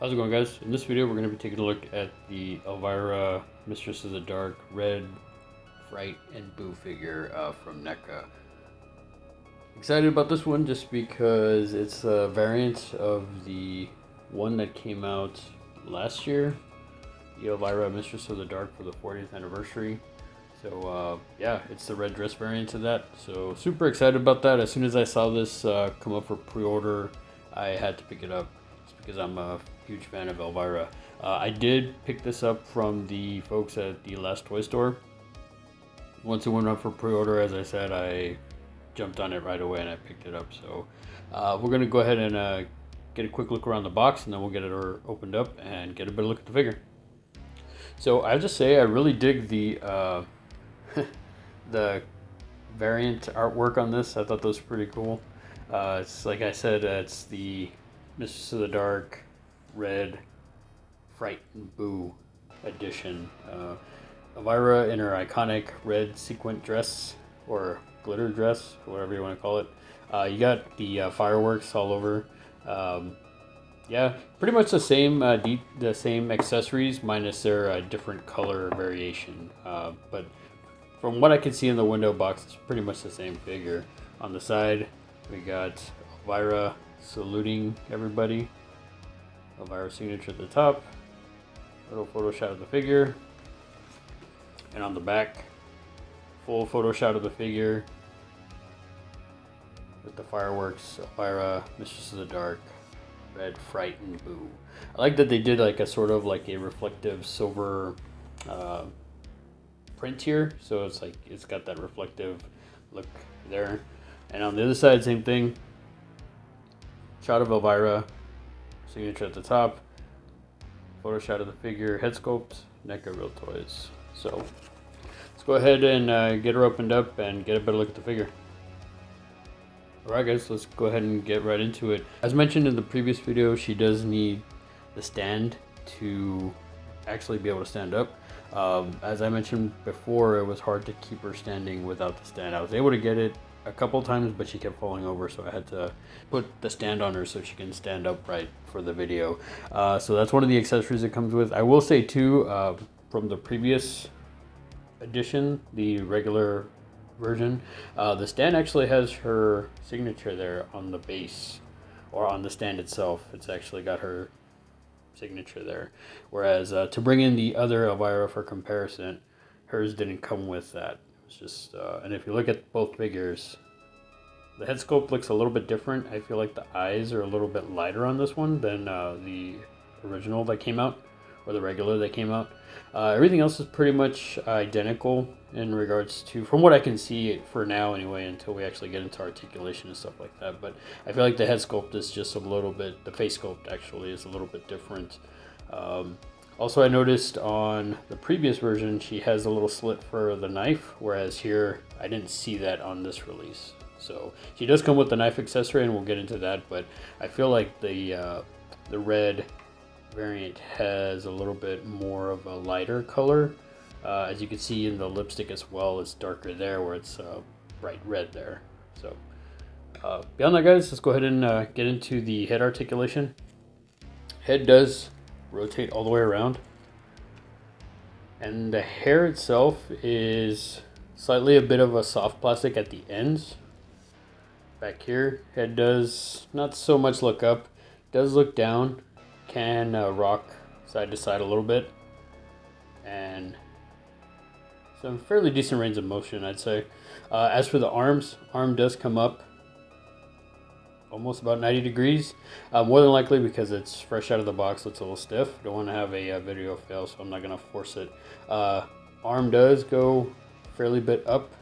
How's it going, guys? In this video we're going to be taking a look at the Elvira Mistress of the Dark Red, Fright, and Boo figure from NECA. Excited about this one just because it's a variant of the one that came out last year, the Elvira Mistress of the Dark for the 40th anniversary. So yeah, it's the red dress variant of that. So super excited about that. As soon as I saw this come up for pre-order, I had to pick it up. It's because I'm a huge fan of Elvira. I did pick this up from the folks at the last toy store. Once it went up for pre-order, as I said, I jumped on it right away and I picked it up. So we're gonna go ahead and get a quick look around the box, and then we'll get it opened up and get a better look at the figure. So I have to say, I really dig the the variant artwork on this. I thought that was pretty cool. It's like I said, it's the Mistress of the Dark Red, Fright, and Boo edition. Elvira in her iconic red sequin dress, or glitter dress, whatever you want to call it. You got the fireworks all over. Yeah, pretty much the same accessories, minus their different color variation. But from what I can see in the window box, it's pretty much the same figure. On the side, we got Elvira saluting everybody. Elvira signature at the top. Little photo shot of the figure. And on the back, full photo shot of the figure with the fireworks. Elvira, Mistress of the Dark, Red, Fright, and Boo. I like that they did like a sort of like a reflective silver print here, so it's like it's got that reflective look there. And on the other side, same thing. Shot of Elvira, signature at the top, photo shot of the figure, head sculpt, NECA Real Toys. So let's go ahead and get her opened up and get a better look at the figure. Alright guys, let's go ahead and get right into it. As mentioned in the previous video, she does need the stand to actually be able to stand up. As I mentioned before, it was hard to keep her standing without the stand. I was able to get it a couple times, but she kept falling over, so I had to put the stand on her so she can stand upright for the video. So that's one of the accessories it comes with. I will say too, from the previous edition, the regular version, the stand actually has her signature there on the base, or on the stand itself. It's actually got her signature there, whereas to bring in the other Elvira for comparison, hers didn't come with that. It was just and if you look at both figures, the head sculpt looks a little bit different. I feel like the eyes are a little bit lighter on this one than the original that came out, or the regular that came out. Everything else is pretty much identical in regards to, from what I can see for now anyway, until we actually get into articulation and stuff like that. But I feel like the head sculpt is just a little bit, the face sculpt actually is a little bit different. Also, I noticed on the previous version she has a little slit for the knife, whereas here I didn't see that on this release. So she does come with the knife accessory, and we'll get into that, but I feel like the red variant has a little bit more of a lighter color. As you can see in the lipstick as well, it's darker there where it's bright red there. So beyond that guys, let's go ahead and get into the head articulation. Head does rotate all the way around, and the hair itself is slightly a bit of a soft plastic at the ends. Back here, head does not so much look up, does look down, can rock side to side a little bit, and some fairly decent range of motion, I'd say. As for the arms, arm does come up almost about 90 degrees, more than likely because it's fresh out of the box, so it's a little stiff. Don't want to have a video fail, so I'm not going to force it. Arm does go fairly bit up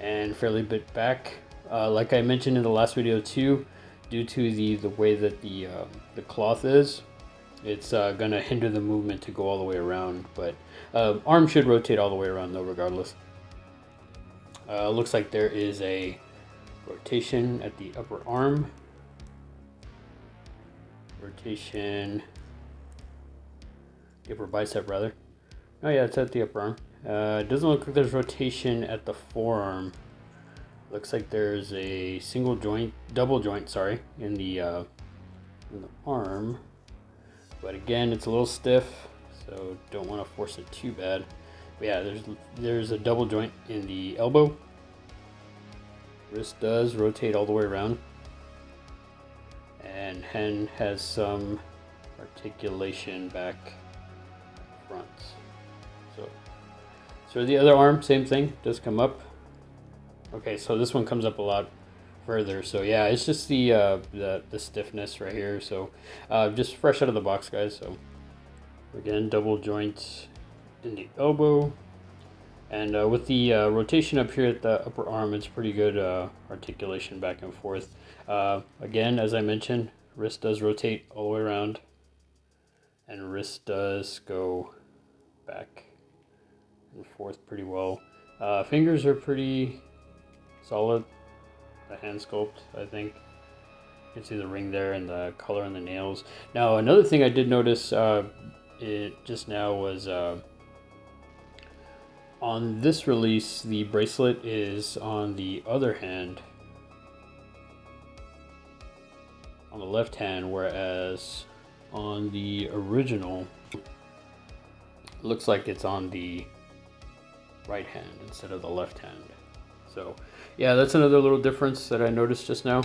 and fairly bit back. Like I mentioned in the last video too, due to the way that the cloth is, it's gonna hinder the movement to go all the way around, but arm should rotate all the way around though regardless. Looks like there is a rotation at the upper arm, rotation, the upper bicep rather. Oh yeah, it's at the upper arm. It doesn't look like there's rotation at the forearm. Looks like there's a double joint, sorry, in the arm. but again, it's a little stiff, so don't want to force it too bad. But yeah, there's a double joint in the elbow. Wrist does rotate all the way around, and hand has some articulation back front. So the other arm, same thing, does come up. Okay, so this one comes up a lot further. So yeah, it's just the stiffness right here. So just fresh out of the box, guys. So again, double joint in the elbow, and with the rotation up here at the upper arm, it's pretty good articulation back and forth. Again, as I mentioned, wrist does rotate all the way around, and wrist does go back and forth pretty well. Fingers are pretty solid. The hand sculpt, I think. You can see the ring there and the color on the nails. Now, another thing I did notice just now was on this release, the bracelet is on the other hand, on the left hand, whereas on the original, it looks like it's on the right hand instead of the left hand. So yeah, that's another little difference that I noticed just now.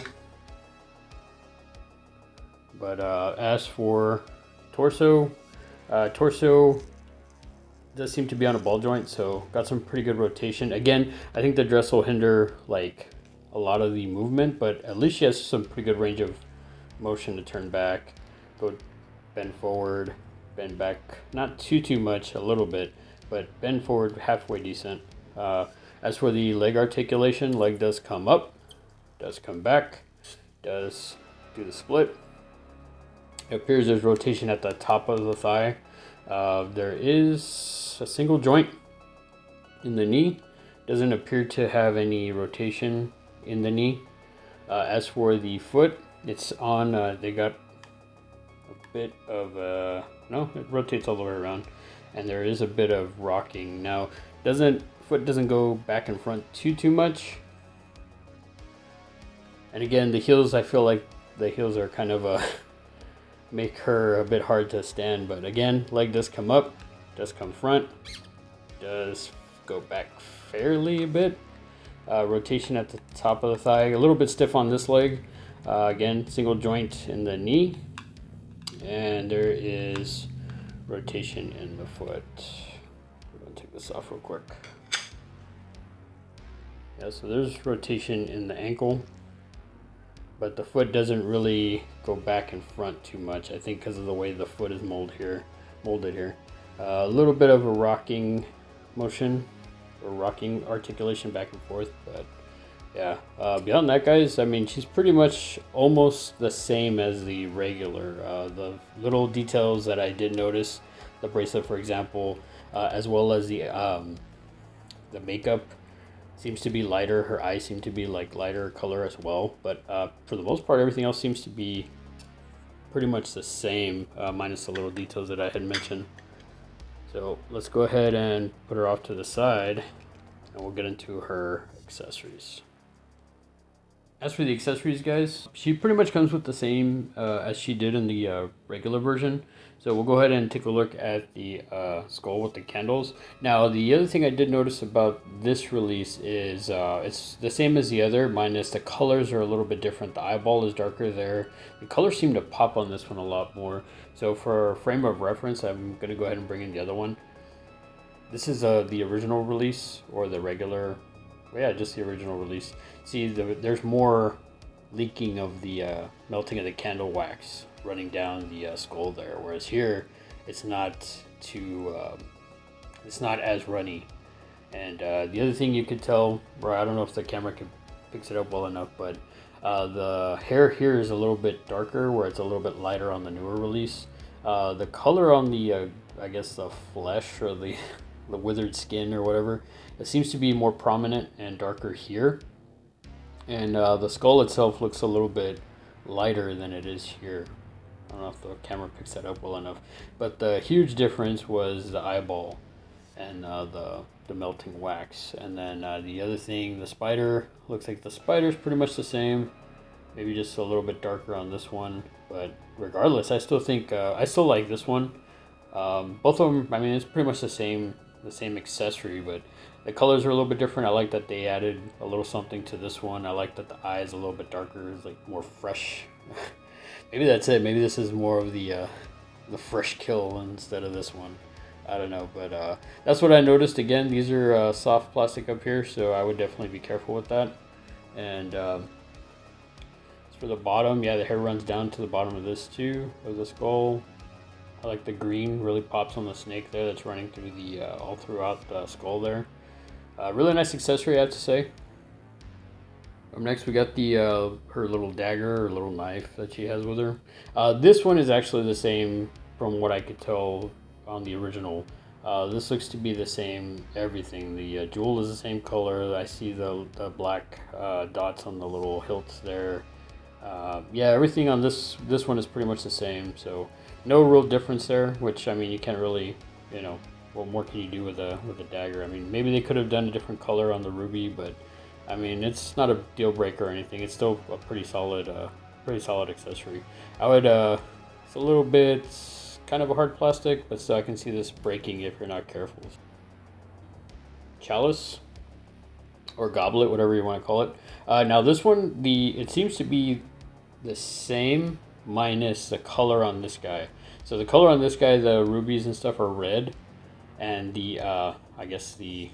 But as for torso, torso does seem to be on a ball joint, so got some pretty good rotation. Again, I think the dress will hinder like a lot of the movement, but at least she has some pretty good range of motion to turn back, go bend forward, bend back, not too much, a little bit, but bend forward halfway decent. As for the leg articulation, leg does come up, does come back, does do the split. It appears there's rotation at the top of the thigh. There is a single joint in the knee. Doesn't appear to have any rotation in the knee. As for the foot, it's on, they got a bit of, no, it rotates all the way around. And there is a bit of rocking. Now, foot doesn't go back and front too much. And again, the heels, I feel like the heels are kind of make her a bit hard to stand. But again, leg does come up, does come front, does go back fairly a bit. Rotation at the top of the thigh, a little bit stiff on this leg. Again, single joint in the knee. And there is rotation in the foot. I'm gonna take this off real quick. Yeah, so there's rotation in the ankle, but the foot doesn't really go back and front too much. I think because of the way the foot is molded here. A little bit of a rocking motion, or rocking articulation back and forth, but yeah. Beyond that, guys, I mean, she's pretty much almost the same as the regular. The little details that I did notice, the bracelet, for example, as well as the makeup seems to be lighter. Her eyes seem to be like lighter color as well. But for the most part, everything else seems to be pretty much the same, minus the little details that I had mentioned. So let's go ahead and put her off to the side, and we'll get into her accessories. As for the accessories, guys, she pretty much comes with the same as she did in the regular version. So we'll go ahead and take a look at the skull with the candles. Now, the other thing I did notice about this release is it's the same as the other, minus the colors are a little bit different. The eyeball is darker there. The colors seem to pop on this one a lot more. So for frame of reference, I'm going to go ahead and bring in the other one. This is the original release, or the regular. Yeah, just the original release. See, there's more leaking of the melting of the candle wax running down the skull there, whereas here it's not it's not as runny. And the other thing you could tell, or I don't know if the camera picks it up well enough, but the hair here is a little bit darker, where it's a little bit lighter on the newer release. The color on the I guess the flesh, or the withered skin or whatever, it seems to be more prominent and darker here, and the skull itself looks a little bit lighter than it is here. I don't know if the camera picks that up well enough, but the huge difference was the eyeball and the melting wax. And then the other thing, the spider, looks like the spider's pretty much the same, Maybe just a little bit darker on this one, but regardless, I still think I still like this one. Both of them, I mean, it's pretty much the same accessory, but the colors are a little bit different. I like that they added a little something to this one. I like that the eye is a little bit darker. It's like more fresh. Maybe that's it. Maybe this is more of the fresh kill instead of this one. I don't know, but that's what I noticed. Again, these are soft plastic up here, so I would definitely be careful with that. And as for the bottom, yeah, the hair runs down to the bottom of this too, of the skull. I like the green, really pops on the snake there that's running through the all throughout the skull there. Really nice accessory, I have to say. Next, we got the her little dagger or little knife that she has with her. This one is actually the same from what I could tell on the original. This looks to be the same everything. The jewel is the same color. I see the black dots on the little hilts there. Yeah, everything on this one is pretty much the same. So no real difference there. Which, I mean, you can't really, you know, what more can you do with a dagger? I mean, maybe they could have done a different color on the ruby, but I mean, it's not a deal breaker or anything. It's still a pretty solid accessory. I would it's a little bit kind of a hard plastic, but still I can see this breaking if you're not careful. Chalice or goblet, whatever you want to call it. Now this one, it seems to be the same minus the color on this guy. So the color on this guy, the rubies and stuff are red, and the I guess the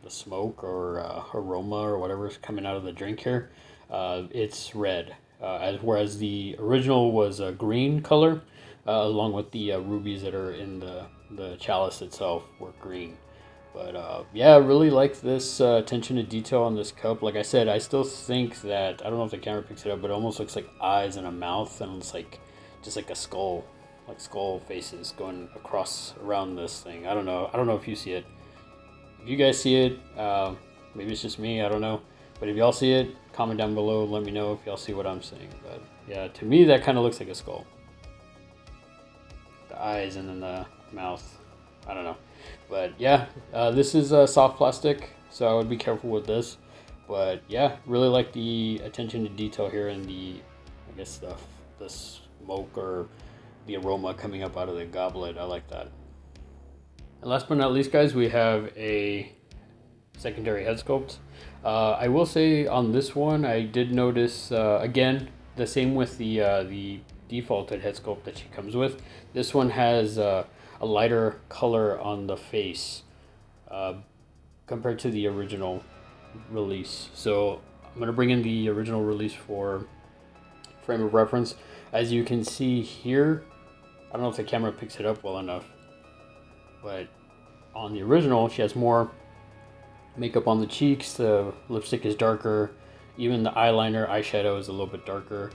smoke or aroma or whatever is coming out of the drink here, it's red. Whereas the original was a green color, along with the rubies that are in the chalice itself were green. But yeah, I really like this attention to detail on this cup. Like I said, I still think that, I don't know if the camera picks it up, but it almost looks like eyes and a mouth, and it's like just like a skull, like skull faces going across around this thing. I don't know if you see it. If you guys see it, maybe it's just me, I don't know. But if y'all see it, comment down below, let me know if y'all see what I'm seeing. But yeah, to me that kind of looks like a skull. The eyes and then the mouth, I don't know. But yeah, this is soft plastic, so I would be careful with this. But yeah, really like the attention to detail here and the, I guess the smoke or the aroma coming up out of the goblet. I like that. And last but not least, guys, we have a secondary head sculpt. I will say on this one, I did notice, again, the same with the defaulted head sculpt that she comes with. This one has a lighter color on the face compared to the original release. So I'm going to bring in the original release for frame of reference. As you can see here, I don't know if the camera picks it up well enough, but on the original, she has more makeup on the cheeks, the lipstick is darker, even the eyeliner, eyeshadow is a little bit darker.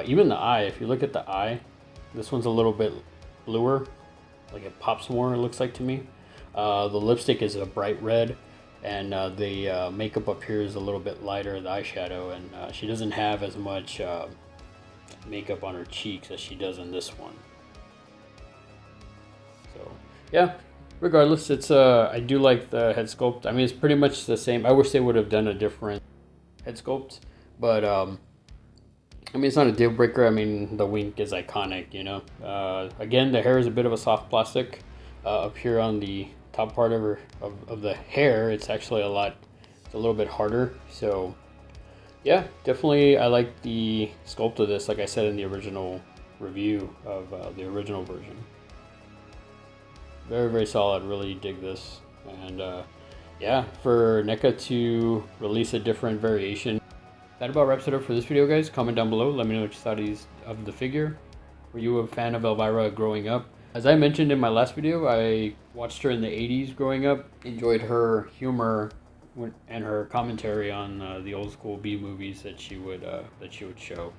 Even the eye, if you look at the eye, this one's a little bit bluer, like it pops more, it looks like to me. The lipstick is a bright red, and the makeup up here is a little bit lighter, the eyeshadow, and she doesn't have as much makeup on her cheeks as she does in this one. So yeah, regardless, it's I do like the head sculpt. I mean, it's pretty much the same. I wish they would have done a different head sculpt, but I mean, it's not a deal breaker. I mean, the wink is iconic, you know. Again, the hair is a bit of a soft plastic. Up here on the top part of the hair, it's actually it's a little bit harder. So yeah, definitely I like the sculpt of this, like I said in the original review of the original version. Very, very solid. Really dig this. And yeah, for NECA to release a different variation. That about wraps it up for this video, guys. Comment down below. Let me know what you thought of the figure. Were you a fan of Elvira growing up? As I mentioned in my last video, I watched her in the 80s growing up. Enjoyed her humor and her commentary on the old school B movies that she would show.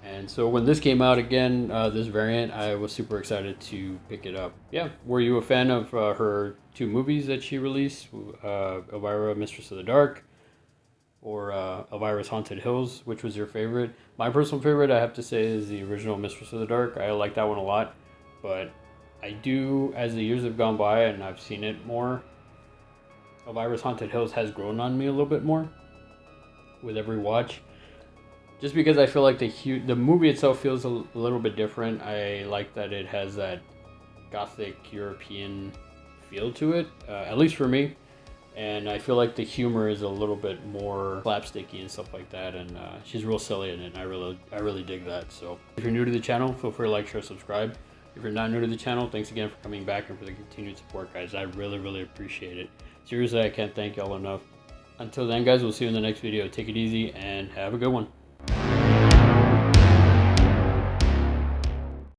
And so when this came out again, this variant, I was super excited to pick it up. Yeah, were you a fan of her two movies that she released? Elvira, Mistress of the Dark, or Elvira's Haunted Hills? Which was your favorite? My personal favorite, I have to say, is the original Mistress of the Dark. I like that one a lot. But I do, as the years have gone by and I've seen it more, Elvira's Haunted Hills has grown on me a little bit more with every watch. just because I feel like the movie itself feels a little bit different. I like that it has that gothic European feel to it, at least for me. And I feel like the humor is a little bit more slapsticky and stuff like that. And she's real silly in it. And I really dig that. So if you're new to the channel, feel free to like, share, subscribe. If you're not new to the channel, thanks again for coming back and for the continued support, guys. I really appreciate it. Seriously, I can't thank y'all enough. Until then, guys, we'll see you in the next video. Take it easy and have a good one.